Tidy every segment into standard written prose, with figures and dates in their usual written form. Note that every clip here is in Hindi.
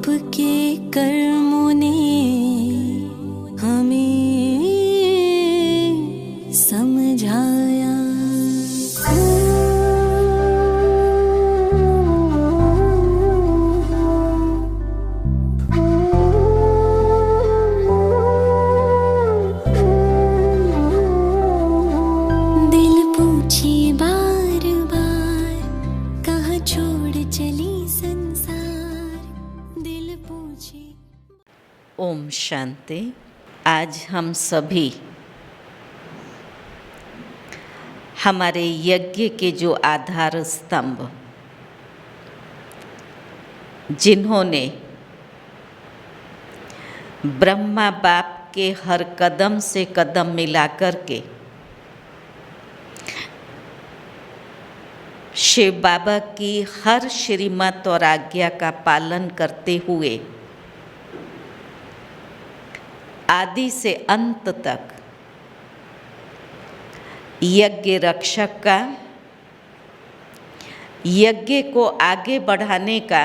आपके कर्मों ने हमें समझाया। दिल पूछी बार बार, कहाँ छोड़ चली संसार। दिल पूछी। ओम शांति। आज हम सभी हमारे यज्ञ के जो आधार स्तंभ, जिन्होंने ब्रह्मा बाप के हर कदम से कदम मिलाकर के शिव बाबा की हर श्रीमत और आज्ञा का पालन करते हुए आदि से अंत तक यज्ञ रक्षक का, यज्ञ को आगे बढ़ाने का,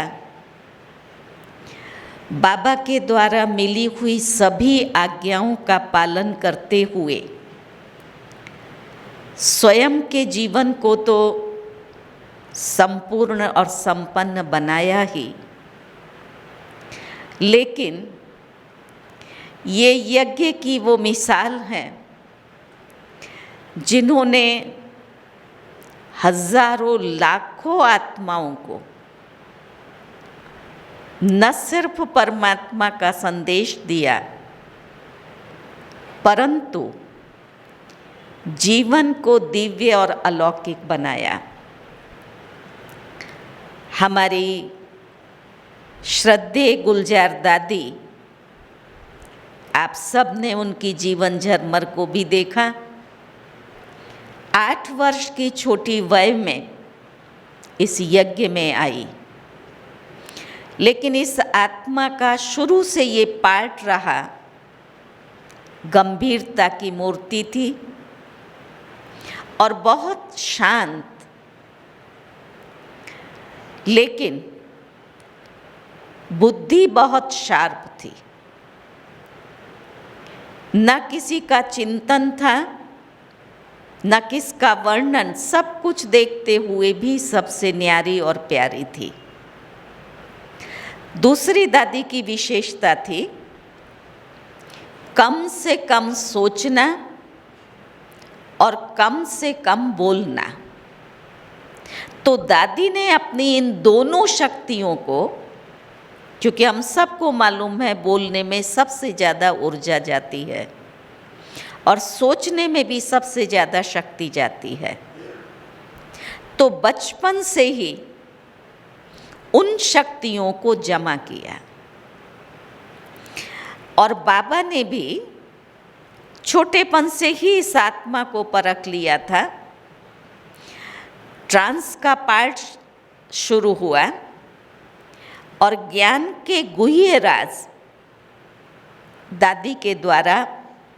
बाबा के द्वारा मिली हुई सभी आज्ञाओं का पालन करते हुए स्वयं के जीवन को तो संपूर्ण और संपन्न बनाया ही, लेकिन ये यज्ञ की वो मिसाल है जिन्होंने हजारों लाखों आत्माओं को न सिर्फ परमात्मा का संदेश दिया, परंतु जीवन को दिव्य और अलौकिक बनाया। हमारी श्रद्धेय गुलजार दादी, आप सब ने उनकी जीवन झरमर को भी देखा। 8 वर्ष की छोटी वय में इस यज्ञ में आई, लेकिन इस आत्मा का शुरू से ये पार्ट रहा। गंभीरता की मूर्ति थी और बहुत शांत, लेकिन बुद्धि बहुत शार्प थी। न किसी का चिंतन था, न किसका वर्णन, सब कुछ देखते हुए भी सबसे न्यारी और प्यारी थी। दूसरी दादी की विशेषता थी कम से कम सोचना और कम से कम बोलना। तो दादी ने अपनी इन दोनों शक्तियों को, क्योंकि हम सबको मालूम है बोलने में सबसे ज़्यादा ऊर्जा जाती है और सोचने में भी सबसे ज़्यादा शक्ति जाती है, तो बचपन से ही उन शक्तियों को जमा किया। और बाबा ने भी छोटेपन से ही इस आत्मा को परख लिया था। ट्रांस का पार्ट शुरू हुआ और ज्ञान के गुह्य राज दादी के द्वारा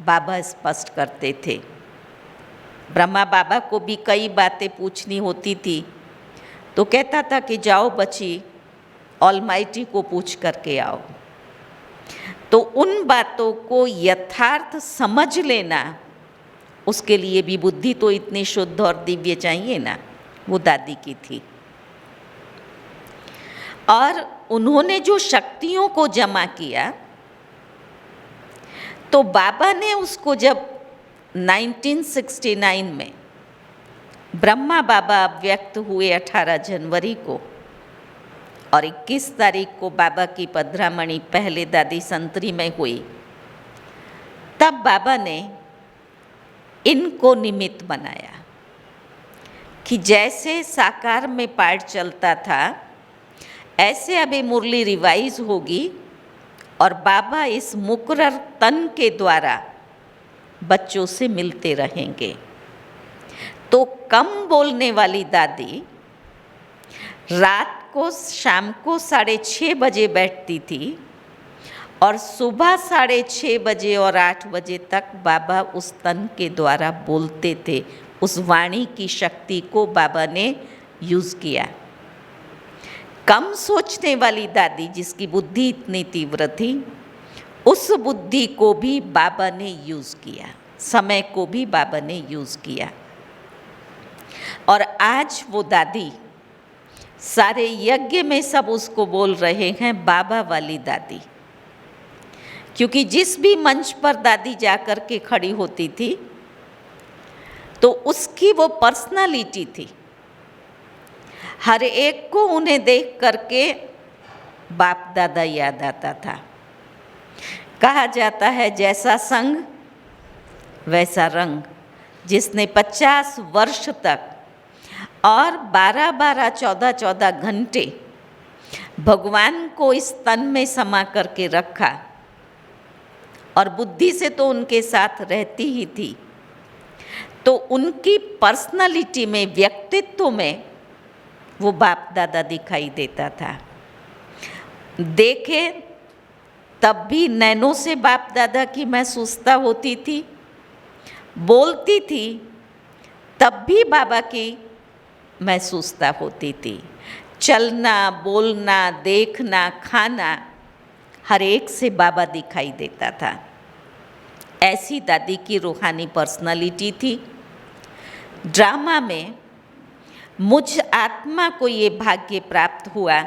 बाबा स्पष्ट करते थे। ब्रह्मा बाबा को भी कई बातें पूछनी होती थी, तो कहता था कि जाओ बच्ची, ऑलमाइटी को पूछ करके आओ। तो उन बातों को यथार्थ समझ लेना, उसके लिए भी बुद्धि तो इतनी शुद्ध और दिव्य चाहिए ना, वो दादी की थी। और उन्होंने जो शक्तियों को जमा किया, तो बाबा ने उसको जब 1969 में ब्रह्मा बाबा व्यक्त हुए 18 जनवरी को, और 21 तारीख को बाबा की पधरामणि पहले दादी संतरी में हुई, तब बाबा ने इनको निमित्त बनाया कि जैसे साकार में पाठ चलता था, ऐसे अभी मुरली रिवाइज होगी और बाबा इस मुकर्रर तन के द्वारा बच्चों से मिलते रहेंगे। तो कम बोलने वाली दादी रात को शाम को 6:30 बजे बैठती थी और सुबह 6:30 बजे और 8 बजे तक बाबा उस तन के द्वारा बोलते थे। उस वाणी की शक्ति को बाबा ने यूज़ किया कम सोचने वाली दादी जिसकी बुद्धि इतनी तीव्र थी, उस बुद्धि को भी बाबा ने यूज़ किया, समय को भी बाबा ने यूज़ किया। और आज वो दादी सारे यज्ञ में सब उसको बोल रहे हैं बाबा वाली दादी, क्योंकि जिस भी मंच पर दादी जाकर के खड़ी होती थी तो उसकी वो पर्सनालिटी थी। हर एक को उन्हें देख करके बाप दादा याद आता था। कहा जाता है जैसा संग वैसा रंग। जिसने 50 वर्ष तक और 12-12, 14-14 घंटे भगवान को इस तन में समा करके रखा और बुद्धि से तो उनके साथ रहती ही थी, तो उनकी पर्सनालिटी में, व्यक्तित्व में वो बाप दादा दिखाई देता था। देखे तब भी नैनों से बाप दादा की महसूसता होती थी, बोलती थी तब भी बाबा की महसूसता होती थी। चलना, बोलना, देखना, खाना, हर एक से बाबा दिखाई देता था। ऐसी दादी की रूहानी पर्सनालिटी थी। ड्रामा में मुझ आत्मा को ये भाग्य प्राप्त हुआ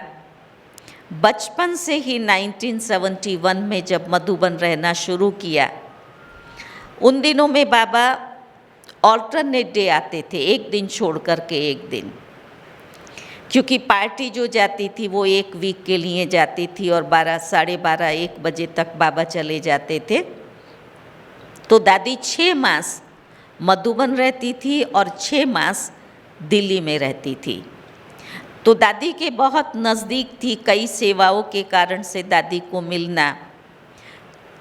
बचपन से ही। 1971 में जब मधुबन रहना शुरू किया, उन दिनों में बाबा ऑल्टरनेट डे आते थे, एक दिन छोड़ करके एक दिन, क्योंकि पार्टी जो जाती थी वो एक वीक के लिए जाती थी और 12, साढ़े 12, 1 बजे तक बाबा चले जाते थे। तो दादी 6 मास मधुबन रहती थी और 6 मास दिल्ली में रहती थी। तो दादी के बहुत नज़दीक थी, कई सेवाओं के कारण से दादी को मिलना।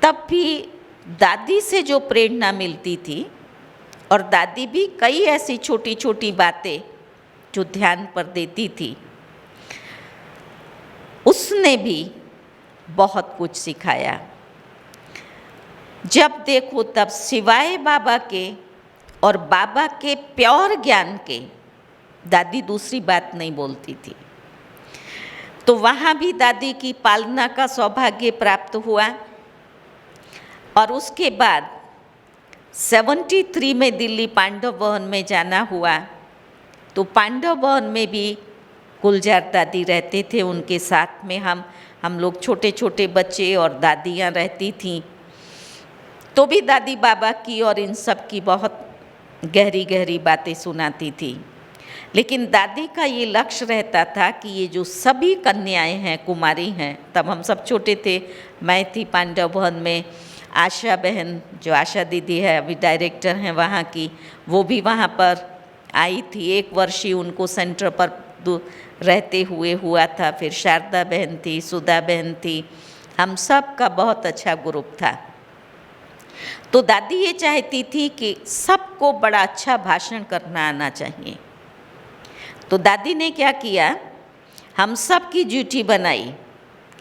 तब भी दादी से जो प्रेरणा मिलती थी, और दादी भी कई ऐसी छोटी छोटी बातें जो ध्यान पर देती थी, उसने भी बहुत कुछ सिखाया। जब देखो तब सिवाय बाबा के और बाबा के प्योर ज्ञान के दादी दूसरी बात नहीं बोलती थी। तो वहाँ भी दादी की पालना का सौभाग्य प्राप्त हुआ। और उसके बाद 73 में दिल्ली पांडव भवन में जाना हुआ। तो पांडव भवन में भी गुलजार दादी रहते थे, उनके साथ में हम लोग छोटे छोटे बच्चे और दादियाँ रहती थीं। तो भी दादी बाबा की और इन सब की बहुत गहरी गहरी बातें सुनाती थी। लेकिन दादी का ये लक्ष्य रहता था कि ये जो सभी कन्याएं हैं, कुमारी हैं, तब हम सब छोटे थे, मैं थी पांडव भवन में, आशा बहन जो आशा दीदी है अभी डायरेक्टर हैं वहाँ की, वो भी वहाँ पर आई थी। 1 वर्ष ही उनको सेंटर पर रहते हुए हुआ था। फिर शारदा बहन थी, सुधा बहन थी, हम सब का बहुत अच्छा ग्रुप था। तो दादी ये चाहती थी कि सबको बड़ा अच्छा भाषण करना आना चाहिए। तो दादी ने क्या किया, हम सब की ड्यूटी बनाई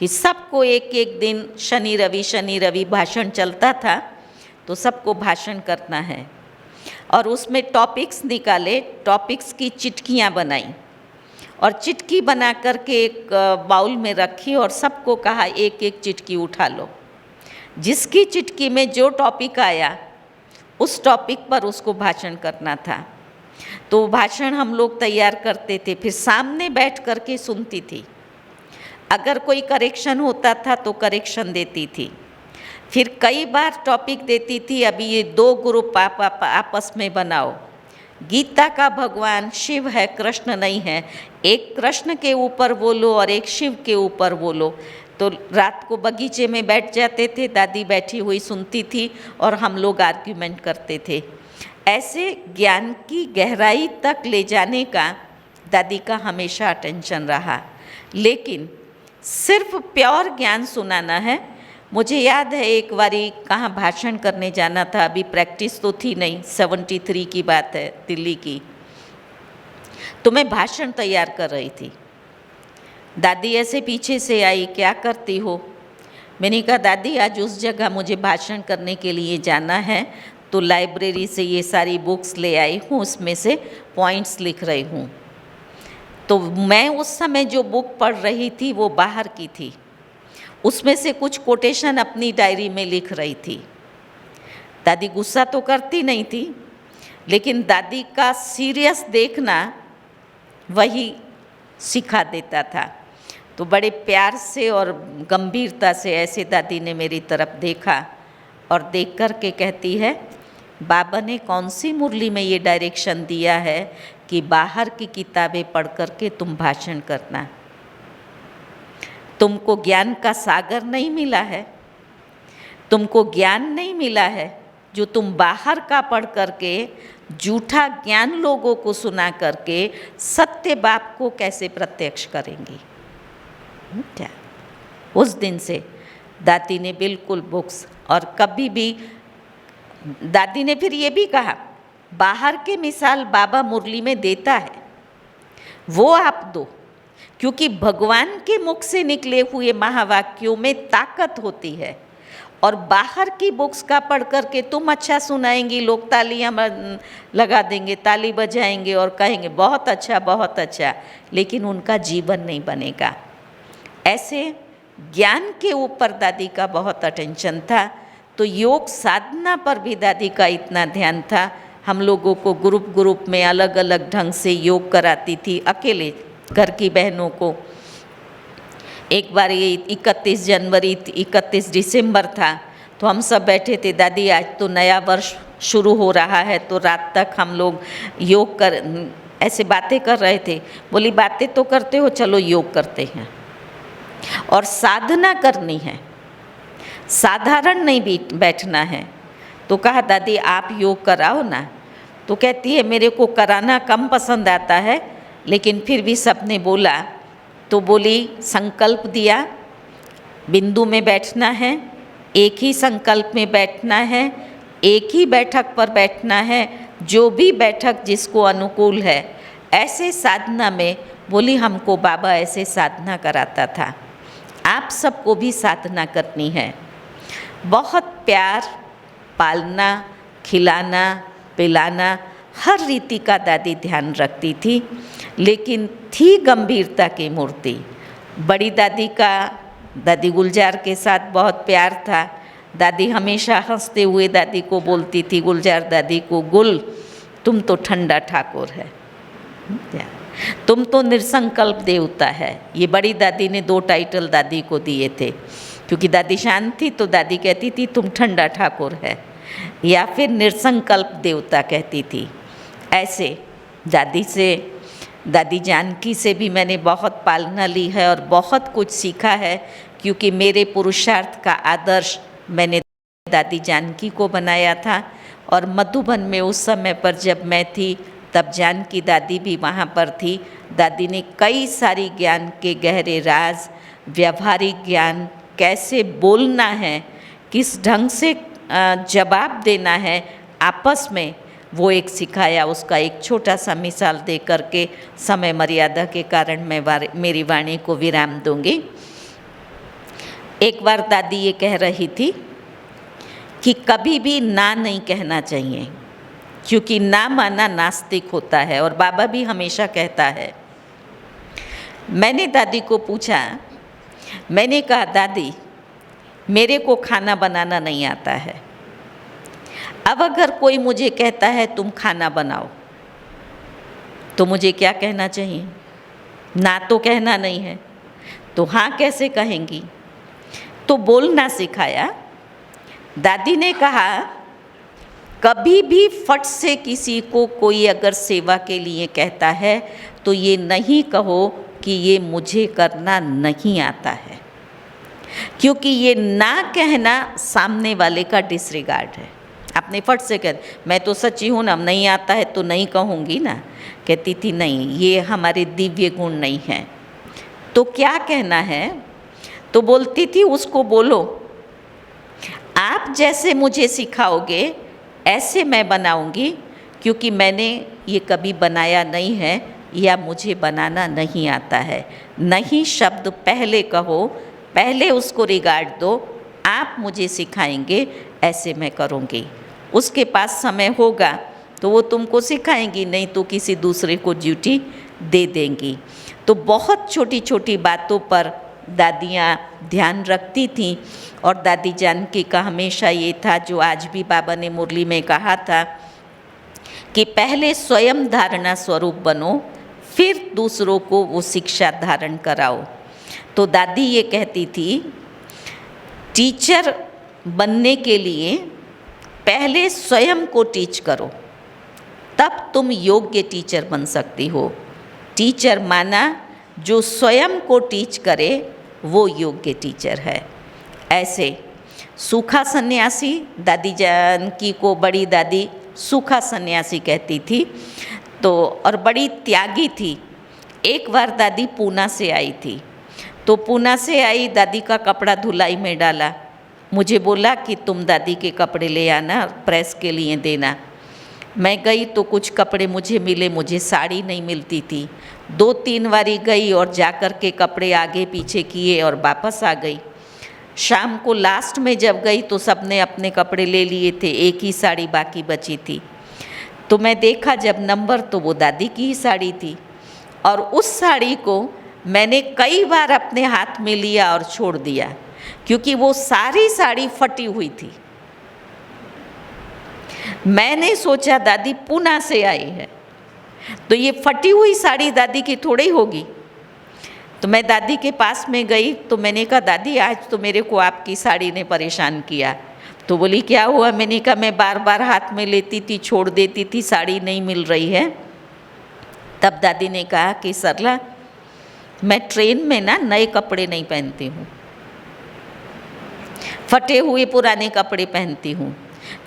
कि सबको एक एक दिन शनि रवि भाषण चलता था, तो सबको भाषण करना है। और उसमें टॉपिक्स निकाले, टॉपिक्स की चिटकियाँ बनाई और चिटकी बना करके एक बाउल में रखी और सबको कहा एक एक चिटकी उठा लो। जिसकी चिटकी में जो टॉपिक आया उस टॉपिक पर उसको भाषण करना था। तो भाषण हम लोग तैयार करते थे, फिर सामने बैठ करके सुनती थी। अगर कोई करेक्शन होता था तो करेक्शन देती थी। फिर कई बार टॉपिक देती थी, अभी ये 2 ग्रुप आप आपस में बनाओ। गीता का भगवान शिव है, कृष्ण नहीं है। एक कृष्ण के ऊपर बोलो और एक शिव के ऊपर बोलो। तो रात को बगीचे में बैठ जाते थे, दादी बैठी हुई सुनती थी और हम लोग आर्ग्यूमेंट करते थे। ऐसे ज्ञान की गहराई तक ले जाने का दादी का हमेशा अटेंशन रहा। लेकिन सिर्फ प्योर ज्ञान सुनाना है। मुझे याद है एक बारी कहाँ भाषण करने जाना था, अभी प्रैक्टिस तो थी नहीं, 73 की बात है दिल्ली की। तो मैं भाषण तैयार कर रही थी, दादी ऐसे पीछे से आई, क्या करती हो? मैंने कहा दादी आज उस जगह मुझे भाषण करने के लिए जाना है, तो लाइब्रेरी से ये सारी बुक्स ले आई हूँ, उसमें से पॉइंट्स लिख रही हूँ। तो मैं उस समय जो बुक पढ़ रही थी वो बाहर की थी, उसमें से कुछ कोटेशन अपनी डायरी में लिख रही थी। दादी गुस्सा तो करती नहीं थी, लेकिन दादी का सीरियस देखना वही सिखा देता था। तो बड़े प्यार से और गंभीरता से ऐसे दादी ने मेरी तरफ देखा और देख कर के कहती है, बाबा ने कौन सी मुरली में ये डायरेक्शन दिया है कि बाहर की किताबें पढ़ कर के तुम भाषण करना? तुमको ज्ञान का सागर नहीं मिला है, तुमको ज्ञान नहीं मिला है जो तुम बाहर का पढ़ करके झूठा ज्ञान लोगों को सुना करके सत्य बाप को कैसे प्रत्यक्ष करेंगी? क्या उस दिन से दादी ने बिल्कुल बुक्स, और कभी भी दादी ने फिर ये भी कहा, बाहर के मिसाल बाबा मुरली में देता है वो आप दो, क्योंकि भगवान के मुख से निकले हुए महावाक्यों में ताकत होती है। और बाहर की बुक्स का पढ़ कर के तुम अच्छा सुनाएंगी, लोग तालियां लगा देंगे, ताली बजाएंगे और कहेंगे बहुत अच्छा, लेकिन उनका जीवन नहीं बनेगा। ऐसे ज्ञान के ऊपर दादी का बहुत अटेंशन था। तो योग साधना पर भी दादी का इतना ध्यान था। हम लोगों को ग्रुप में अलग अलग ढंग से योग कराती थी, अकेले घर की बहनों को। एक बार ये 31 जनवरी 31 दिसंबर था, तो हम सब बैठे थे, दादी आज तो नया वर्ष शुरू हो रहा है, तो रात तक हम लोग योग कर ऐसे बातें कर रहे थे। बोली बातें तो करते हो, चलो योग करते हैं और साधना करनी है, साधारण नहीं बैठना है। तो कहा दादी आप योग कराओ ना। तो कहती है मेरे को कराना कम पसंद आता है, लेकिन फिर भी सबने बोला तो बोली संकल्प दिया, बिंदु में बैठना है, एक ही संकल्प में बैठना है, एक ही बैठक पर बैठना है, जो भी बैठक जिसको अनुकूल है। ऐसे साधना में बोली हमको बाबा ऐसे साधना कराता था, आप सबको भी साधना करनी है। बहुत प्यार, पालना, खिलाना, पिलाना, हर रीति का दादी ध्यान रखती थी, लेकिन थी गंभीरता की मूर्ति। बड़ी दादी का दादी गुलजार के साथ बहुत प्यार था। दादी हमेशा हंसते हुए दादी को बोलती थी, गुलजार दादी को, गुल तुम तो ठंडा ठाकुर है, तुम तो निरसंकल्प देवता है। ये बड़ी दादी ने 2 टाइटल दादी को दिए थे, क्योंकि दादी शांत थी तो दादी कहती थी तुम ठंडा ठाकुर है, या फिर निरसंकल्प देवता कहती थी। ऐसे दादी जानकी से भी मैंने बहुत पालना ली है और बहुत कुछ सीखा है, क्योंकि मेरे पुरुषार्थ का आदर्श मैंने दादी जानकी को बनाया था। और मधुबन में उस समय पर जब मैं थी तब जानकी दादी भी वहाँ पर थी। दादी ने कई सारी ज्ञान के गहरे राज, व्यवहारिक ज्ञान, कैसे बोलना है, किस ढंग से जवाब देना है आपस में, वो एक सिखाया। उसका एक छोटा सा मिसाल दे करके समय मर्यादा के कारण मैं मेरी वाणी को विराम दूंगी। एक बार दादी ये कह रही थी कि कभी भी ना नहीं कहना चाहिए, क्योंकि ना माना नास्तिक होता है, और बाबा भी हमेशा कहता है। मैंने दादी को पूछा, मैंने कहा दादी मेरे को खाना बनाना नहीं आता है, अब अगर कोई मुझे कहता है तुम खाना बनाओ, तो मुझे क्या कहना चाहिए? ना तो कहना नहीं है, तो हाँ कैसे कहेंगी? तो बोलना सिखाया। दादी ने कहा कभी भी फट से किसी को कोई अगर सेवा के लिए कहता है तो ये नहीं कहो कि ये मुझे करना नहीं आता है, क्योंकि ये ना कहना सामने वाले का डिसरिगार्ड है। आपने फट से कह, मैं तो सच्ची हूँ ना, नहीं आता है तो नहीं कहूँगी ना। कहती थी नहीं, ये हमारे दिव्य गुण नहीं हैं। तो क्या कहना है? तो बोलती थी उसको बोलो आप जैसे मुझे सिखाओगे ऐसे मैं बनाऊंगी, क्योंकि मैंने ये कभी बनाया नहीं है या मुझे बनाना नहीं आता है। नहीं शब्द पहले कहो, पहले उसको रिगार्ड दो, आप मुझे सिखाएंगे ऐसे मैं करूँगी। उसके पास समय होगा तो वो तुमको सिखाएंगी, नहीं तो किसी दूसरे को ड्यूटी दे देंगी। तो बहुत छोटी छोटी बातों पर दादियाँ ध्यान रखती थीं और दादी जानकी का हमेशा ये था, जो आज भी बाबा ने मुरली में कहा था, कि पहले स्वयं धारणा स्वरूप बनो, फिर दूसरों को वो शिक्षा धारण कराओ। तो दादी ये कहती थी, टीचर बनने के लिए पहले स्वयं को टीच करो, तब तुम योग्य टीचर बन सकती हो। टीचर माना जो स्वयं को टीच करे वो योग्य टीचर है। ऐसे सूखा सन्यासी, दादी जानकी को बड़ी दादी सूखा सन्यासी कहती थी, तो और बड़ी त्यागी थी। एक बार दादी पूना से आई थी, तो पूना से आई, दादी का कपड़ा धुलाई में डाला, मुझे बोला कि तुम दादी के कपड़े ले आना, प्रेस के लिए देना। मैं गई तो कुछ कपड़े मुझे मिले, मुझे साड़ी नहीं मिलती थी। 2-3 बारी गई और जाकर के कपड़े आगे पीछे किए और वापस आ गई। शाम को लास्ट में जब गई तो सबने अपने कपड़े ले लिए थे, एक ही साड़ी बाकी बची थी। तो मैं देखा जब नंबर, तो वो दादी की ही साड़ी थी, और उस साड़ी को मैंने कई बार अपने हाथ में लिया और छोड़ दिया, क्योंकि वो सारी साड़ी फटी हुई थी। मैंने सोचा दादी पूना से आई है, तो ये फटी हुई साड़ी दादी की थोड़ी होगी। तो मैं दादी के पास में गई, तो मैंने कहा, दादी आज तो मेरे को आपकी साड़ी ने परेशान किया। तो बोली क्या हुआ? मैंने कहा, मैं बार बार हाथ में लेती थी, छोड़ देती थी, साड़ी नहीं मिल रही है। तब दादी ने कहा कि सरला, मैं ट्रेन में ना नए कपड़े नहीं पहनती हूँ, फटे हुए पुराने कपड़े पहनती हूँ,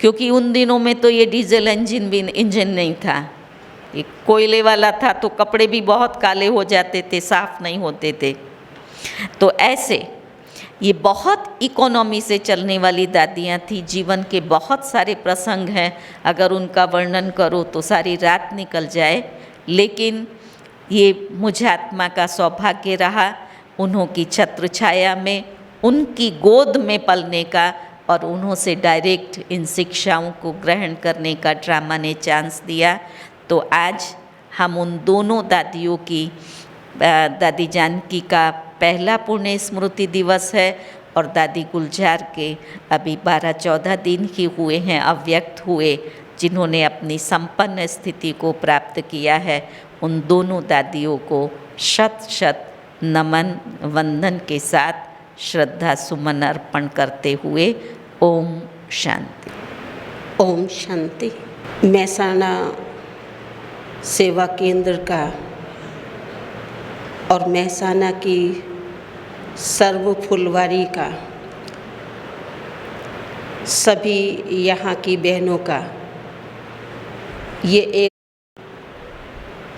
क्योंकि उन दिनों में तो ये डीजल इंजन नहीं था, ये कोयले वाला था, तो कपड़े भी बहुत काले हो जाते थे, साफ नहीं होते थे। तो ऐसे ये बहुत इकोनॉमी से चलने वाली दादियाँ थी। जीवन के बहुत सारे प्रसंग हैं, अगर उनका वर्णन करो तो सारी रात निकल जाए, लेकिन ये मुझे आत्मा का सौभाग्य रहा उन्हों की छत्र छाया में, उनकी गोद में पलने का, और उन्हों से डायरेक्ट इन शिक्षाओं को ग्रहण करने का ड्रामा ने चांस दिया। तो आज हम उन दोनों दादियों की, दादी जानकी का पहला पुण्य स्मृति दिवस है, और दादी गुलजार के अभी 12-14 दिन ही हुए हैं, अव्यक्त हुए, जिन्होंने अपनी संपन्न स्थिति को प्राप्त किया है। उन दोनों दादियों को शत शत नमन वंदन के साथ श्रद्धा सुमन अर्पण करते हुए ओम शांति। ओम शांति। मेहसाणा सेवा केंद्र का और मेहसाणा की सर्व फुलवारी का, सभी यहाँ की बहनों का, ये एक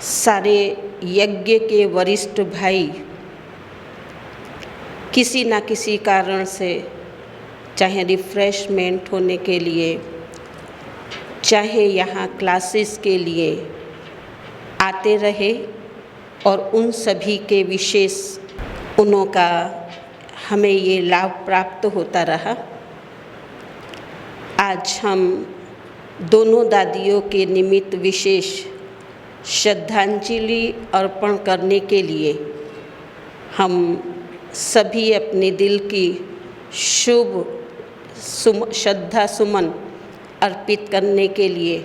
सारे यज्ञ के वरिष्ठ भाई किसी न किसी कारण से, चाहे रिफ्रेशमेंट होने के लिए, चाहे यहाँ क्लासेस के लिए आते रहे, और उन सभी के विशेष उन्हों का हमें ये लाभ प्राप्त होता रहा। आज हम दोनों दादियों के निमित्त विशेष श्रद्धांजलि अर्पण करने के लिए हम सभी अपने दिल की शुभ श्रद्धा सुमन अर्पित करने के लिए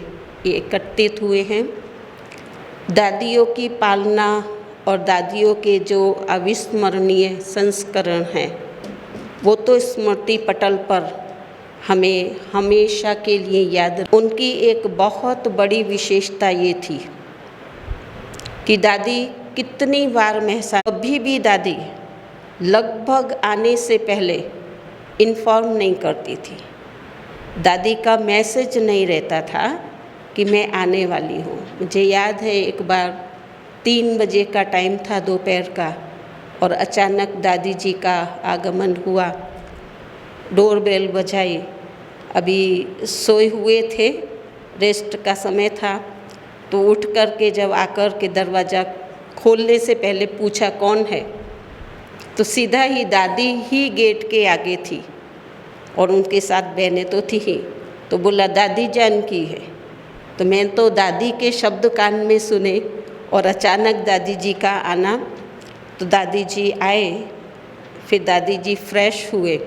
एकत्रित हुए हैं। दादियों की पालना और दादियों के जो अविस्मरणीय संस्करण हैं, वो तो स्मृति पटल पर हमें हमेशा के लिए याद। उनकी एक बहुत बड़ी विशेषता ये थी कि दादी कितनी बार अभी भी दादी लगभग आने से पहले इन्फॉर्म नहीं करती थी। दादी का मैसेज नहीं रहता था कि मैं आने वाली हूँ। मुझे याद है एक बार 3 बजे का टाइम था दोपहर का, और अचानक दादी जी का आगमन हुआ, डोरबेल बजाई। अभी सोए हुए थे, रेस्ट का समय था, तो उठ कर के जब आकर के दरवाज़ा खोलने से पहले पूछा कौन है, तो सीधा ही दादी ही गेट के आगे थी, और उनके साथ बहनें तो थी ही। तो बोला दादी जानकी है। तो मैं तो दादी के शब्द कान में सुने और अचानक दादी जी का आना, तो दादी जी आए, फिर दादी जी फ्रेश हुए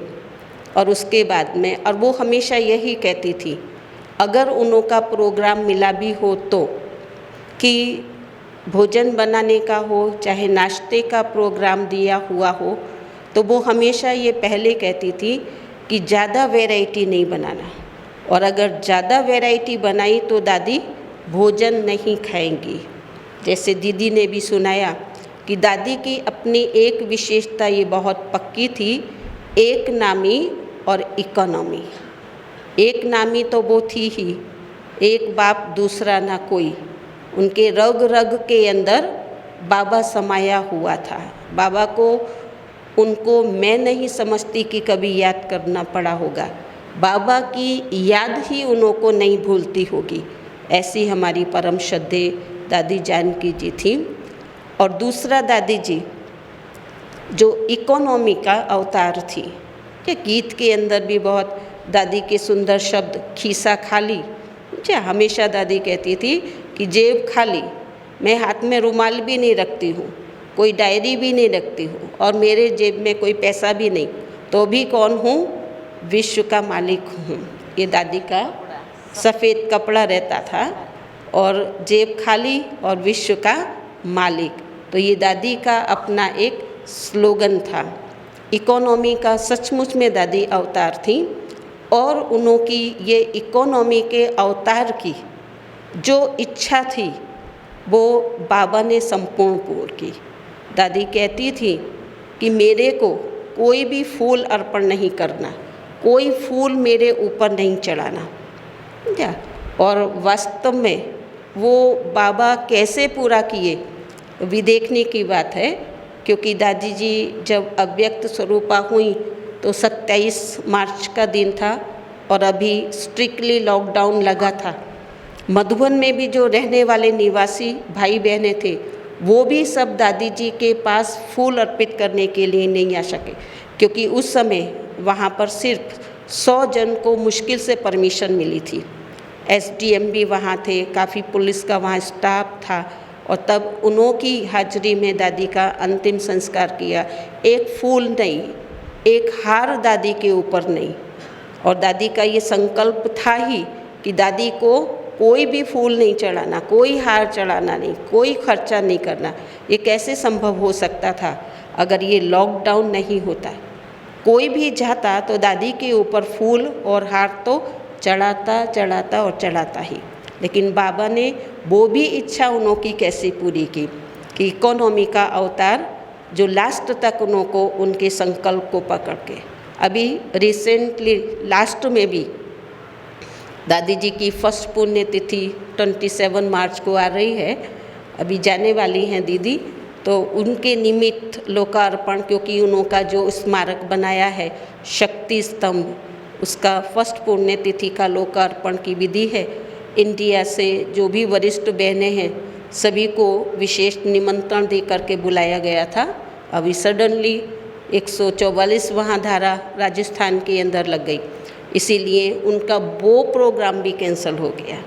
और उसके बाद में, और वो हमेशा यही कहती थी अगर उन्हों का प्रोग्राम मिला भी हो तो, कि भोजन बनाने का हो चाहे नाश्ते का प्रोग्राम दिया हुआ हो, तो वो हमेशा ये पहले कहती थी कि ज़्यादा वैरायटी नहीं बनाना, और अगर ज़्यादा वैरायटी बनाई तो दादी भोजन नहीं खाएंगी। जैसे दीदी ने भी सुनाया कि दादी की अपनी एक विशेषता ये बहुत पक्की थी, एक नामी और इकोनॉमी। एक नामी तो वो थी ही, एक बाप दूसरा ना कोई। उनके रग रग के अंदर बाबा समाया हुआ था। बाबा को उनको मैं नहीं समझती कि कभी याद करना पड़ा होगा, बाबा की याद ही उन्हों को नहीं भूलती होगी। ऐसी हमारी परम श्रद्धेय दादी जानकी जी थी। और दूसरा दादी जी जो इकोनॉमी का अवतार थी, कि गीत के अंदर भी बहुत दादी के सुंदर शब्द, खीसा खाली। हमेशा दादी कहती थी कि जेब खाली, मैं हाथ में रुमाल भी नहीं रखती हूँ, कोई डायरी भी नहीं रखती हूँ, और मेरे जेब में कोई पैसा भी नहीं, तो भी कौन हूँ, विश्व का मालिक हूँ। ये दादी का सफ़ेद कपड़ा रहता था, और जेब खाली और विश्व का मालिक, तो ये दादी का अपना एक स्लोगन था। इकोनॉमी का सचमुच में दादी अवतार थी, और उन्हों की ये इकोनॉमी के अवतार की जो इच्छा थी वो बाबा ने संपूर्ण पूर्ण की। दादी कहती थी कि मेरे को कोई भी फूल अर्पण नहीं करना, कोई फूल मेरे ऊपर नहीं चढ़ाना। क्या, और वास्तव में वो बाबा कैसे पूरा किए भी देखने की बात है, क्योंकि दादी जी जब अव्यक्त स्वरूपा हुई तो 27 मार्च का दिन था, और अभी स्ट्रिक्टली लॉकडाउन लगा था। मधुबन में भी जो रहने वाले निवासी भाई बहनें थे, वो भी सब दादी जी के पास फूल अर्पित करने के लिए नहीं आ सके, क्योंकि उस समय वहाँ पर सिर्फ 100 जन को मुश्किल से परमिशन मिली थी। SDM भी वहाँ थे, काफ़ी पुलिस का वहाँ स्टाफ था, और तब उन्हों की हाजिरी में दादी का अंतिम संस्कार किया। एक फूल नहीं, एक हार दादी के ऊपर नहीं। और दादी का ये संकल्प था ही कि दादी को कोई भी फूल नहीं चढ़ाना, कोई हार चढ़ाना नहीं, कोई खर्चा नहीं करना। ये कैसे संभव हो सकता था अगर ये लॉकडाउन नहीं होता? कोई भी जाता तो दादी के ऊपर फूल और हार तो चढ़ाता चढ़ाता और चढ़ाता ही। लेकिन बाबा ने वो भी इच्छा उन्हों की कैसे पूरी की कि इकोनॉमी का अवतार जो लास्ट तक उन्हों को उनके संकल्प को पकड़ के, अभी रिसेंटली लास्ट में भी दादी जी की फर्स्ट पुण्यतिथि 27 मार्च को आ रही है, अभी जाने वाली हैं दीदी, तो उनके निमित्त लोकार्पण, क्योंकि उन्हों का जो स्मारक बनाया है शक्ति स्तंभ, उसका फर्स्ट पुण्यतिथि का लोकार्पण की विधि है। इंडिया से जो भी वरिष्ठ बहनें हैं सभी को विशेष निमंत्रण दे करके बुलाया गया था। अभी सडनली 144 वहाँ धारा राजस्थान के अंदर लग गई, इसीलिए उनका वो प्रोग्राम भी कैंसिल हो गया,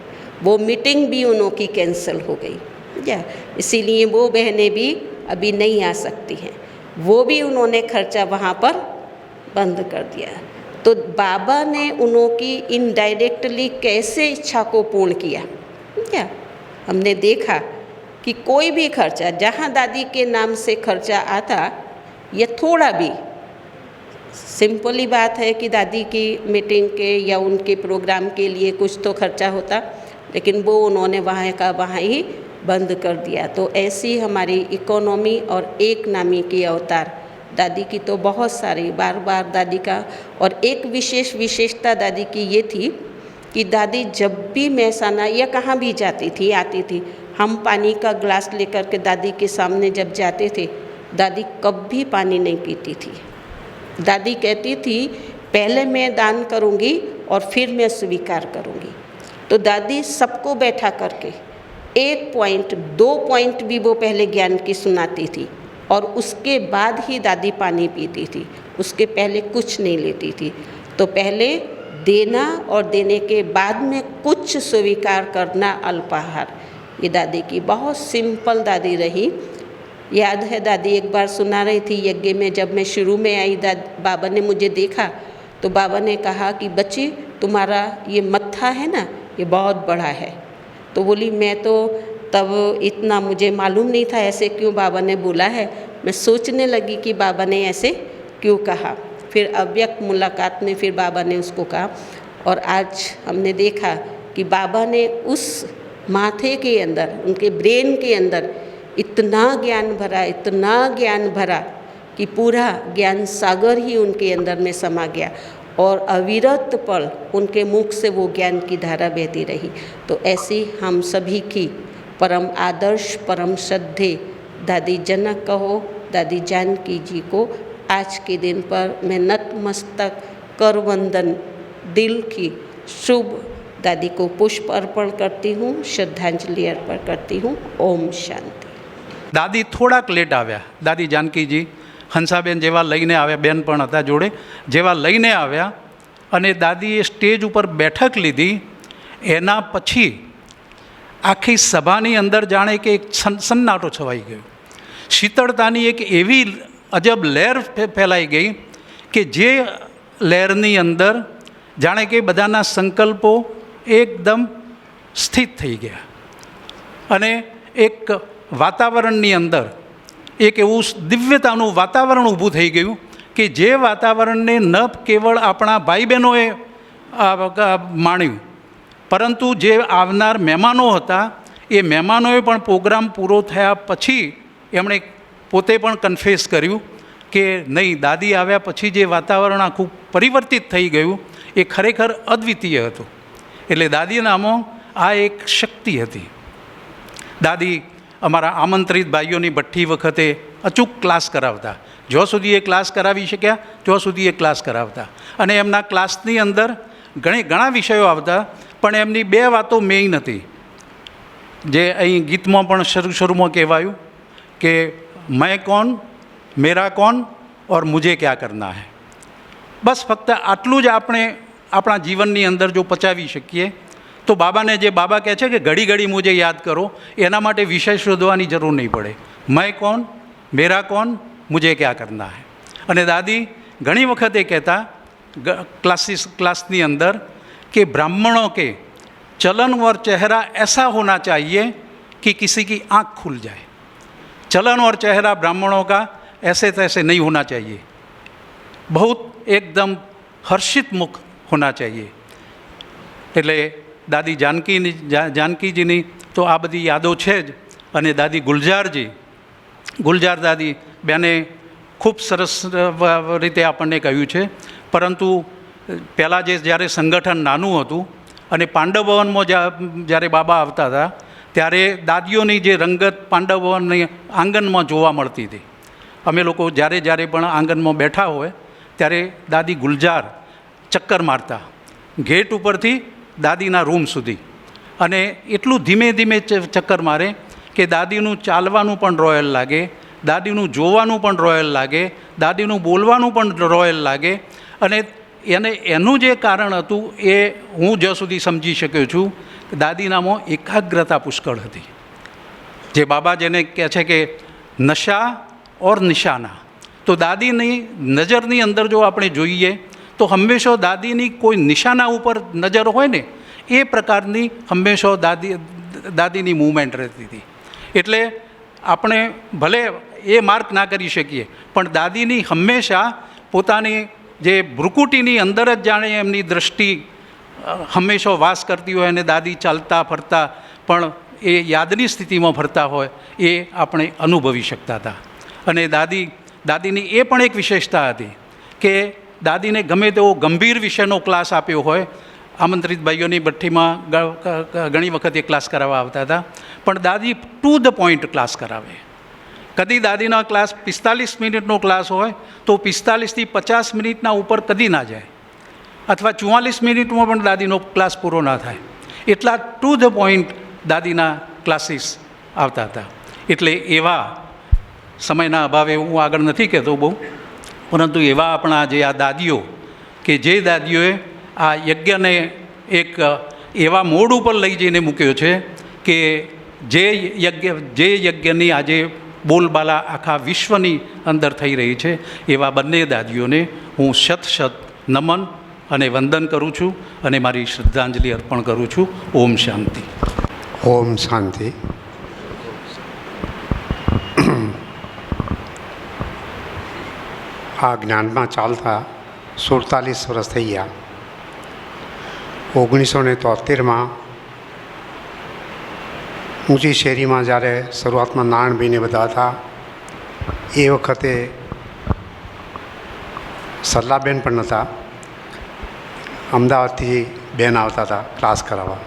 वो मीटिंग भी उन्हों की कैंसिल हो गई। या इसीलिए वो बहनें भी अभी नहीं आ सकती हैं, वो भी उन्होंने खर्चा वहाँ पर बंद कर दिया। तो बाबा ने उन्हों की इनडायरेक्टली कैसे इच्छा को पूर्ण किया। क्या हमने देखा कि कोई भी खर्चा जहाँ दादी के नाम से खर्चा आता, या थोड़ा भी, सिंपली बात है कि दादी की मीटिंग के या उनके प्रोग्राम के लिए कुछ तो खर्चा होता, लेकिन वो उन्होंने वहाँ का वहाँ ही बंद कर दिया। तो ऐसी हमारी इकोनॉमी और एक नामी के अवतार दादी की तो बहुत सारी, बार बार दादी का। और एक विशेषता दादी की ये थी कि दादी जब भी महसाना या कहाँ भी जाती थी, आती थी, हम पानी का ग्लास लेकर के दादी के सामने जब जाते थे, दादी कभी पानी नहीं पीती थी। दादी कहती थी पहले मैं दान करूँगी और फिर मैं स्वीकार करूँगी। तो दादी सबको बैठा करके 1 पॉइंट 2 पॉइंट भी वो पहले ज्ञान की सुनाती थी, और उसके बाद ही दादी पानी पीती थी, उसके पहले कुछ नहीं लेती थी। तो पहले देना और देने के बाद में कुछ स्वीकार करना अल्पाहार, ये दादी की बहुत सिंपल दादी रही। याद है दादी एक बार सुना रही थी यज्ञ में, जब मैं शुरू में आई बाबा ने मुझे देखा तो बाबा ने कहा कि बच्ची तुम्हारा ये मत्था है ना, ये बहुत बड़ा है। तो बोली मैं तो तब इतना मुझे मालूम नहीं था ऐसे क्यों बाबा ने बोला है। मैं सोचने लगी कि बाबा ने ऐसे क्यों कहा। फिर अव्यक्त मुलाकात में फिर बाबा ने उसको कहा, और आज हमने देखा कि बाबा ने उस माथे के अंदर, उनके ब्रेन के अंदर इतना ज्ञान भरा, इतना ज्ञान भरा कि पूरा ज्ञान सागर ही उनके अंदर में समा गया, और अविरत पल उनके मुख से वो ज्ञान की धारा बहती रही। तो ऐसी हम सभी की परम आदर्श, परम श्रद्धेय दादी जनक कहो, दादी जानकी जी को आज के दिन पर मैं नतमस्तक कर वंदन दिल की शुभ दादी को पुष्प अर्पण करती हूँ, श्रद्धांजलि अर्पण करती हूँ। ओम शांति। दादी થોડાક લેટ આવ્યા, દાદી જાનકીજી હંસાબેન જેવા લઈને આવ્યા, બેન પણ હતા જોડે, જેવા લઈને આવ્યા અને દાદીએ સ્ટેજ ઉપર બેઠક લીધી, એના પછી આખી સભાની અંદર જાણે કે એક સન્નાટો છવાઈ ગયો। શીતળતાની એક એવી અજબ લહેર ફેલાઈ ગઈ કે જે લહેરની અંદર જાણે કે બધાના સંકલ્પો એકદમ સ્થિત થઈ ગયા, અને એક વાતાવરણની અંદર એક એવું દિવ્યતાનું વાતાવરણ ઊભું થઈ ગયું કે જે વાતાવરણને ન કેવળ આપણા ભાઈ બહેનોએ માણ્યું, પરંતુ જે આવનાર મહેમાનો હતા એ મહેમાનોએ પણ પ્રોગ્રામ પૂરો થયા પછી એમણે પોતે પણ કન્ફેસ કર્યું કે નહીં, દાદી આવ્યા પછી જે વાતાવરણ આખું પરિવર્તિત થઈ ગયું એ ખરેખર અદ્વિતીય હતું। એટલે દાદીનામાં આ એક શક્તિ હતી। દાદી અમારા આમંત્રિત ભાઈઓની ભઠ્ઠી વખતે અચૂક ક્લાસ કરાવતા, જ્યાં સુધી એ ક્લાસ કરાવી શક્યા ત્યાં સુધી એ ક્લાસ કરાવતા, અને એમના ક્લાસની અંદર ઘણા વિષયો આવતા, પણ એમની બે વાતો મેઇન હતી, જે અહીં ગીતમાં પણ શરૂમાં કહેવાયું કે મેં કોણ, મેરા કોણ और मुझे क्या करना है। બસ ફક્ત આટલું જ આપણે આપણા જીવનની અંદર જો પચાવી શકીએ તો બાબાને જે બાબા કહે છે કે ઘડી ઘડી મુજે યાદ કરો, એના માટે વિષય શોધવાની જરૂર નહીં પડે। મેં કોણ, મેરા કોણ, મુજે ક્યા કરના હૈ। અને દાદી ઘણી વખતે કહેતા ક્લાસની અંદર कि ब्राह्मणों के चलन और चेहरा ऐसा होना चाहिए कि किसी की आँख खुल जाए। चलन और चेहरा ब्राह्मणों का ऐसे तैसे नहीं होना चाहिए, बहुत एकदम हर्षित मुख होना चाहिए। એટલે દાદી જાનકીજીની તો આ બધી યાદો છે જ, અને દાદી ગુલજાર દાદી બેને ખૂબ સરસ રીતે આપણને કહ્યું છે। પરંતુ પહેલાં જ્યારે સંગઠન નાનું હતું અને પાંડવ ભવનમાં જ્યારે બાબા આવતા હતા ત્યારે દાદીઓની જે રંગત પાંડવ ભવનની આંગણમાં જોવા મળતી હતી। અમે લોકો જ્યારે પણ આંગણમાં બેઠા હોય ત્યારે દાદી ગુલજાર ચક્કર મારતા ગેટ ઉપરથી દાદીના રૂમ સુધી, અને એટલું ધીમે ધીમે ચક્કર મારે કે દાદીનું ચાલવાનું પણ રોયલ લાગે, દાદીનું જોવાનું પણ રોયલ લાગે, દાદીનું બોલવાનું પણ રોયલ લાગે। અને એનું જે કારણ હતું એ હું જ્યાં સુધી સમજી શક્યો છું કે દાદીનામાં એકાગ્રતા પુષ્કળ હતી। જે બાબા જેને કહે છે કે નશા ઓર નિશાના, તો દાદીની નજરની અંદર જો આપણે જોઈએ તો હંમેશા દાદીની કોઈ નિશાના ઉપર નજર હોય ને એ પ્રકારની હંમેશા દાદીની મૂવમેન્ટ રહેતી હતી। એટલે આપણે ભલે એ માર્ક ના કરી શકીએ, પણ દાદીની હંમેશા પોતાની જે ભ્રુકુટીની અંદર જ જાણે એમની દૃષ્ટિ હંમેશા વાસ કરતી હોય, અને દાદી ચાલતા ફરતા પણ એ યાદની સ્થિતિમાં ફરતા હોય એ આપણે અનુભવી શકતા હતા। અને દાદીની એ પણ એક વિશેષતા હતી કે દાદીને ગમે તેવો ગંભીર વિષયનો ક્લાસ આપ્યો હોય, આમંત્રિત ભાઈઓની ભઠ્ઠીમાં ઘણી વખત એ ક્લાસ કરાવવા આવતા હતા, પણ દાદી ટુ ધ પોઈન્ટ ક્લાસ કરાવે। કદી દાદીનો ક્લાસ 45 મિનિટનો ક્લાસ હોય તો 45થી 50 મિનિટના ઉપર કદી ના જાય, અથવા 44 મિનિટમાં પણ દાદીનો ક્લાસ પૂરો ના થાય, એટલા ટુ ધ પોઈન્ટ દાદીના ક્લાસીસ આવતા હતા। એટલે એવા સમયના અભાવે હું આગળ નથી કહેતો બહુ, પરંતુ એવા આપણા જે આ દાદીઓ કે જે દાદીઓએ આ યજ્ઞને એક એવા મોડ ઉપર લઈ જઈને મૂક્યો છે કે જે યજ્ઞની આજે બોલબાલા આખા વિશ્વની અંદર થઈ રહી છે, એવા બંને દાદીઓને હું શત નમન અને વંદન કરું છું અને મારી શ્રદ્ધાંજલિ અર્પણ કરું છું. ઓમ શાંતિ. ઓમ શાંતિ. આ જ્ઞાનમાં ચાલતા 47 વર્ષ થઈ ગયા. 1973માં ઊંચી શેરીમાં જ્યારે શરૂઆતમાં નારાયણભાઈને બધા હતા, એ વખતે સરલાબેન પણ નહોતા. અમદાવાદથી બેન આવતા હતા ક્લાસ કરાવવા.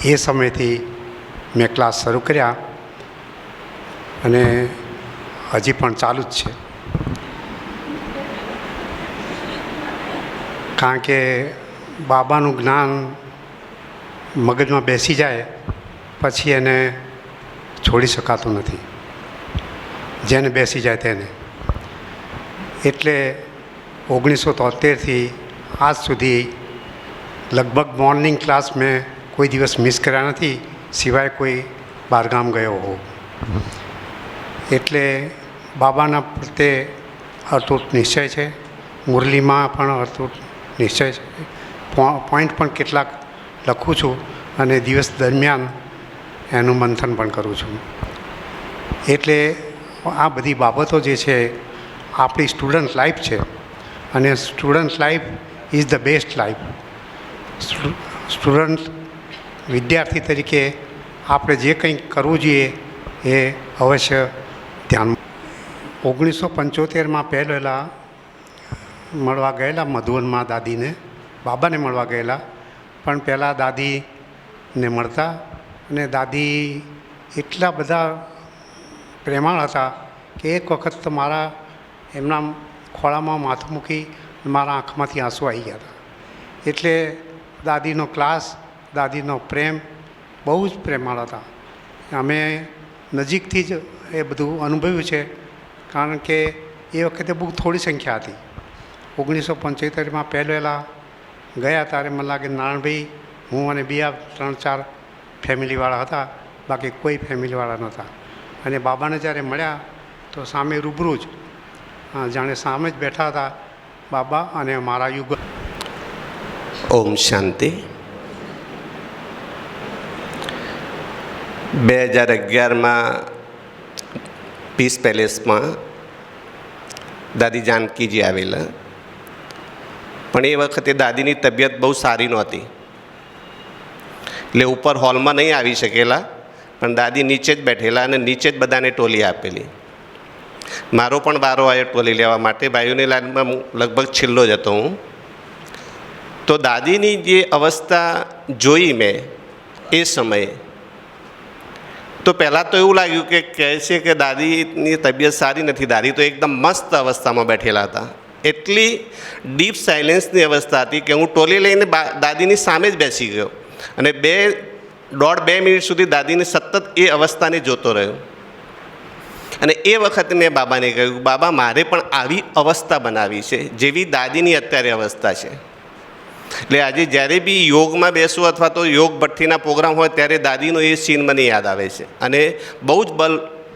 એ સમયથી મેં ક્લાસ શરૂ કર્યા અને હજી પણ ચાલુ જ છે. કારણ કે બાબાનું જ્ઞાન મગજમાં બેસી જાય પછી એને છોડી શકાતું નથી, જેને બેસી જાય તેને. એટલે 1973થી આજ સુધી લગભગ મોર્નિંગ ક્લાસ મેં કોઈ દિવસ મિસ કર્યા નથી, સિવાય કોઈ બહારગામ ગયો હોઉં. એટલે બાબાના પ્રત્યે અતૂટ નિશ્ચય છે. મુરલીમાં પણ અતૂટ નિશ્ચય છે. પોઈન્ટ પણ કેટલાક લખું છું અને દિવસ દરમિયાન એનું મંથન પણ કરું છું. એટલે આ બધી બાબતો જે છે આપણી સ્ટુડન્ટ લાઈફ છે, અને student life is the best life. Student વિદ્યાર્થી તરીકે આપણે જે કંઈ કરવું જોઈએ એ અવશ્ય ધ્યાન. 1975માં પહેલાં મળવા ગયેલા મધુવનમાં દાદીને, બાબાને મળવા ગયેલા, પણ પહેલાં દાદીને મળતા. અને દાદી એટલા બધા પ્રેમાળ હતા કે એક વખત તો મારા એમના ખોળામાં માથું મૂકી મારા આંખમાંથી આંસુ આવી ગયા હતા. એટલે દાદીનો ક્લાસ, દાદીનો પ્રેમ બહુ જ પ્રેમાળ હતા. અમે નજીકથી જ એ બધું અનુભવ્યું છે, કારણ કે એ વખતે બહુ થોડી સંખ્યા હતી. 1975માં પહેલાં ગયા ત્યારે મને લાગે નારાયણભાઈ, હું અને બીજા 3-4 ફેમિલીવાળા હતા, બાકી કોઈ ફેમિલીવાળા નહોતા. અને બાબાને જ્યારે મળ્યા તો સામે રૂબરૂ જ જાણે સામે જ બેઠા હતા બાબા અને મારા યુગ. ઓમ શાંતિ. 2011માં પીસ પેલેસમાં દાદી જાનકીજી આવેલા, પણ એ વખતે દાદીની તબિયત બહુ સારી નહોતી, એટલે ઉપર હોલમાં નહીં આવી શકેલા, પણ દાદી નીચે જ બેઠેલા અને નીચે જ બધાને ટોલી આપેલી. મારો પણ વારો આવ્યો ટોલી લેવા માટે. ભાઈઓની લાઈનમાં લગભગ છેલ્લો જ હતો હું. તો દાદીની જે અવસ્થા જોઈ મેં એ સમયે, તો પહેલાં તો એવું લાગ્યું કે કહે છે કે દાદીની તબિયત સારી નથી. દાદી તો એકદમ મસ્ત અવસ્થામાં બેઠેલા હતા. એટલી ડીપ સાયલેન્સની અવસ્થા હતી કે હું ટોલી લઈને દાદીની સામે જ બેસી ગયો અને 1.5-2 મિનિટ સુધી દાદીને સતત એ અવસ્થાને જોતો રહ્યો. અને એ વખતે મેં બાબાને કહ્યું, બાબા મારે પણ આવી અવસ્થા બનાવી છે જેવી દાદીની અત્યારે અવસ્થા છે. એટલે આજે જ્યારે બી યોગમાં બેસું અથવા તો યોગ ભઠ્ઠીના પ્રોગ્રામ હોય ત્યારે દાદીનો એ સીન મને યાદ આવે છે અને બહુ જ બલ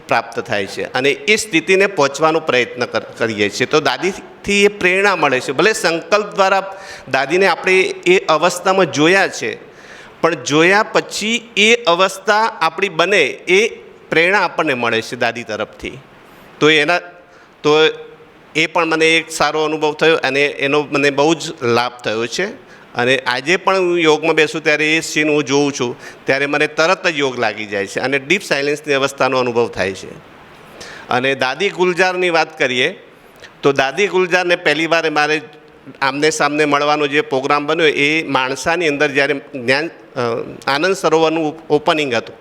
પ્રાપ્ત થાય છે અને એ સ્થિતિને પહોંચવાનો પ્રયત્ન કરીએ છીએ. તો દાદીથી એ પ્રેરણા મળે છે. ભલે સંકલ્પ દ્વારા દાદીને આપણે એ અવસ્થામાં જોયા છે, પણ જોયા પછી એ અવસ્થા આપણી બને એ પ્રેરણા આપણને મળે છે દાદી તરફથી. તો એ પણ મને એક સારો અનુભવ થયો અને એનો મને બહુ જ લાભ થયો છે. અને આજે પણ હું યોગમાં બેસું ત્યારે એ સીન હું જોઉં છું ત્યારે મને તરત જ યોગ લાગી જાય છે અને ડીપ સાયલેન્સની અવસ્થાનો અનુભવ થાય છે. અને દાદી ગુલજારની વાત કરીએ તો દાદી ગુલજારને પહેલી વાર મારે આમને સામને મળવાનો જે પ્રોગ્રામ બન્યો એ માણસાની અંદર જ્યારે આનંદ સરોવરનું ઓપનિંગ હતું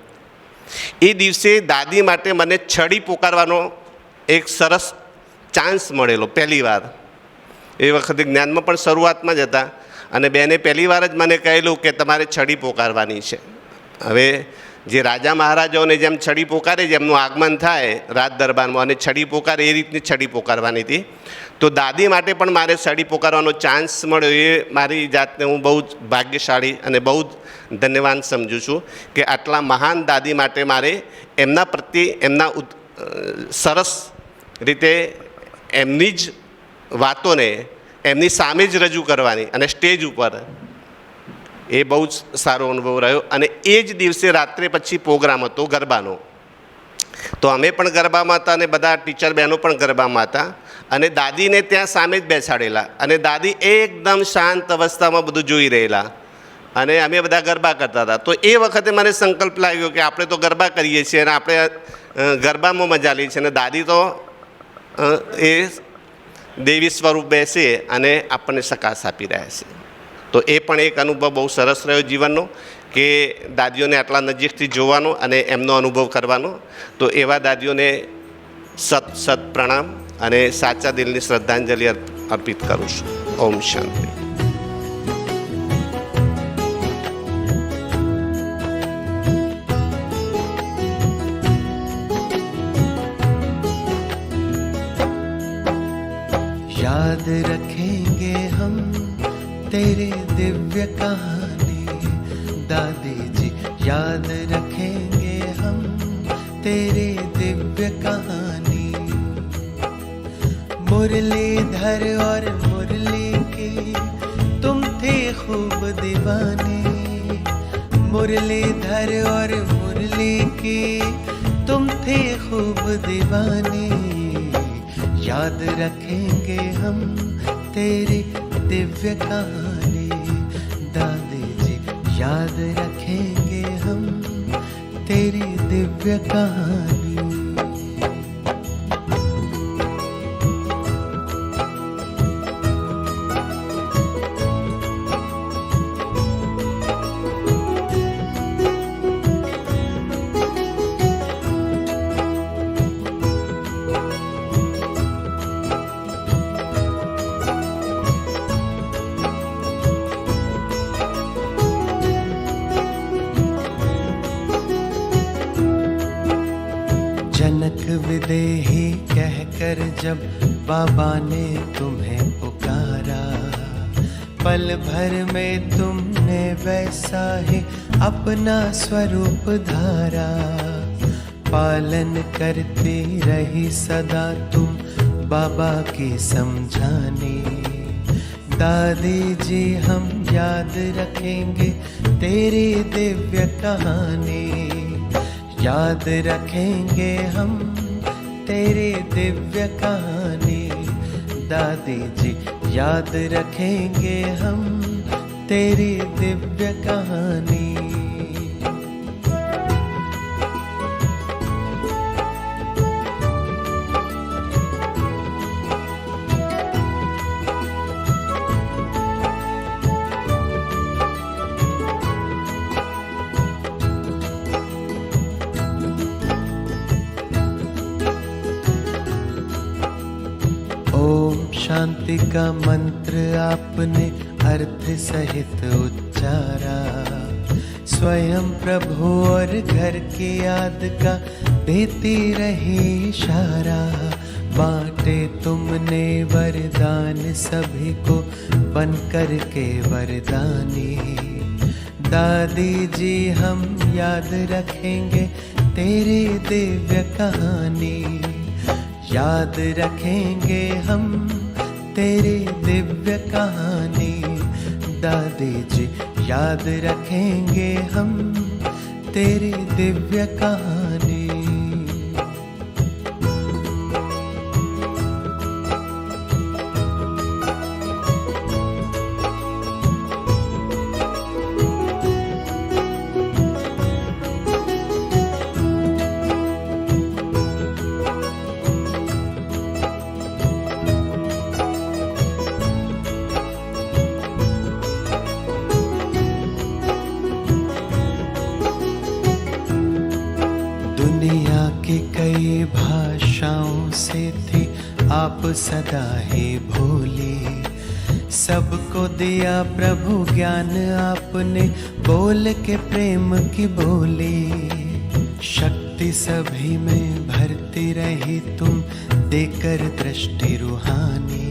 એ દિવસે દાદી માટે મને છડી પોકારવાનો એક સરસ ચાન્સ મળેલો પહેલી વાર. એ વખતે જ્ઞાનમાં પણ શરૂઆતમાં જ હતા અને બેને પહેલી વાર જ મને કહેલું કે તમારે છડી પોકારવાની છે. હવે જે રાજા મહારાજાઓને જેમ છડી પોકારે જેમનું આગમન થાય રાજ દરબારમાં અને છડી પોકારે એ રીતની છડી પોકારવાની હતી. તો દાદી માટે પણ મારે છડી પોકારવાનો ચાન્સ મળ્યો એ મારી જાતને હું બહુ જ ભાગ્યશાળી અને બહુ જ ધન્યવાદ સમજું છું કે આટલા મહાન દાદી માટે મારે એમના પ્રત્યે એમના સરસ રીતે એમની જ વાતોને એમની સામે જ રજૂ કરવાની અને સ્ટેજ ઉપર એ બહુ જ સારો અનુભવ રહ્યો. અને એ જ દિવસે રાત્રે પછી પ્રોગ્રામ હતો ગરબાનો. તો અમે પણ ગરબામાં હતા અને બધા ટીચર બહેનો પણ ગરબામાં હતા અને દાદીને ત્યાં સામે જ બેસાડેલા અને દાદી એકદમ શાંત અવસ્થામાં બધું જોઈ રહેલા અને અમે બધા ગરબા કરતા હતા. તો એ વખતે મને સંકલ્પ લાગ્યો કે આપણે તો ગરબા કરીએ છીએ અને આપણે ગરબામાં મજા લઈએ છીએ અને દાદી તો એ દેવી સ્વરૂપ બેસે અને આપણને સકાશ આપી રહ્યા છે. તો એ પણ એક અનુભવ બહુ સરસ રહ્યો જીવનનો કે દાદીઓને આટલા નજીકથી જોવાનો અને એમનો અનુભવ કરવાનો. તો એવા દાદીઓને સત પ્રણામ અને સાચા દિલની શ્રદ્ધાંજલિ અર્પિત કરું છું. ઓમ શાંતિ. याद रखेंगे हम तेरे दिव्य कहानी दादी जी, याद रखेंगे हम तेरे दिव्य कहानी. मुरलीधर और मुरली के तुम थे खूब दीवाने, मुरलीधर और मुरली के तुम थे खूब दीवाने. याद रखेंगे हम तेरी दिव्य कहानी दादी जी, याद रखेंगे हम तेरी दिव्य कहानी. जनक विदेही कहकर जब बाबा ने तुम्हें पुकारा, पल भर में तुमने वैसा ही अपना स्वरूप धारा. पालन करती रही सदा तुम बाबा की समझानी. दादी जी हम याद रखेंगे तेरी दिव्य कहानी, याद रखेंगे हम तेरी दिव्य कहानी दादी जी, याद रखेंगे हम तेरी दिव्य कहानी. शांति का मंत्र आपने अर्थ सहित उच्चारा. स्वयं प्रभु और घर की याद का देती रही इशारा. बांटे तुमने वरदान सभी को बन कर के वरदानी. दादी जी हम याद रखेंगे तेरी दिव्य कहानी, याद रखेंगे हम तेरी दिव्य कहानी दादी जी, याद रखेंगे हम तेरी दिव्य कहानी. दुनिया की कई भाषाओं से थी आप सदा ही भोली. सबको दिया प्रभु ज्ञान आपने, बोल के प्रेम की बोली। शक्ति सभी में भरती रही तुम, देकर दृष्टि रूहानी।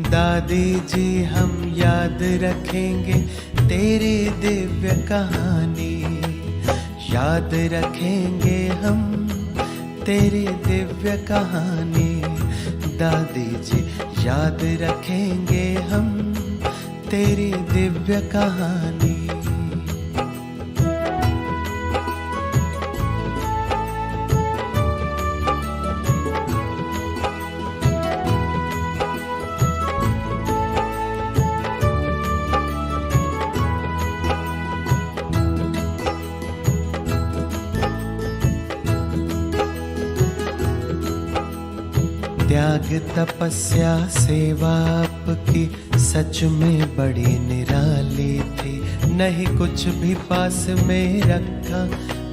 दादी जी हम याद रखेंगे तेरी दिव्य कहानी, याद रखेंगे हम तेरी दिव्य कहानी। दादी जी याद रखेंगे हम तेरी दिव्य कहानी। त्याग तपस्या सेवा आपकी सच में बड़ी निराली थी। नहीं कुछ भी पास में रखा,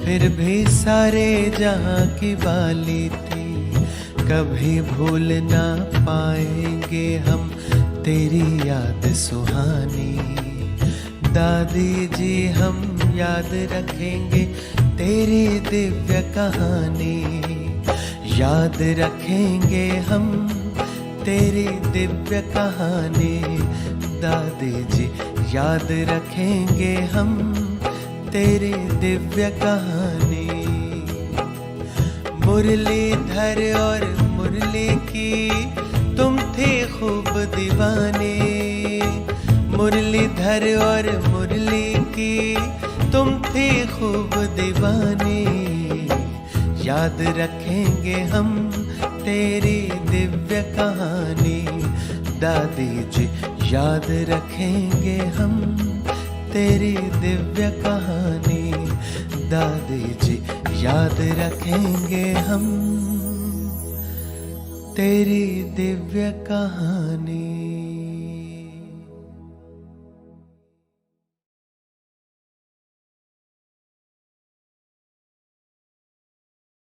फिर भी सारे जहां की वाली थी। कभी भूल ना पाएंगे हम तेरी याद सुहानी। दादी जी हम याद रखेंगे तेरी दिव्य कहानी, याद रखेंगे हम तेरी दिव्य कहानी। दादी जी याद रखेंगे हम तेरी दिव्य कहानी। मुरलीधर और मुरली की तुम थे खूब दीवाने। मुरलीधर और मुरली की तुम थे खूब दीवाने। याद रखेंगे हम तेरी दिव्य कहानी। दादी जी याद रखेंगे हम तेरी दिव्य कहानी। दादी जी याद रखेंगे हम तेरी दिव्य कहानी।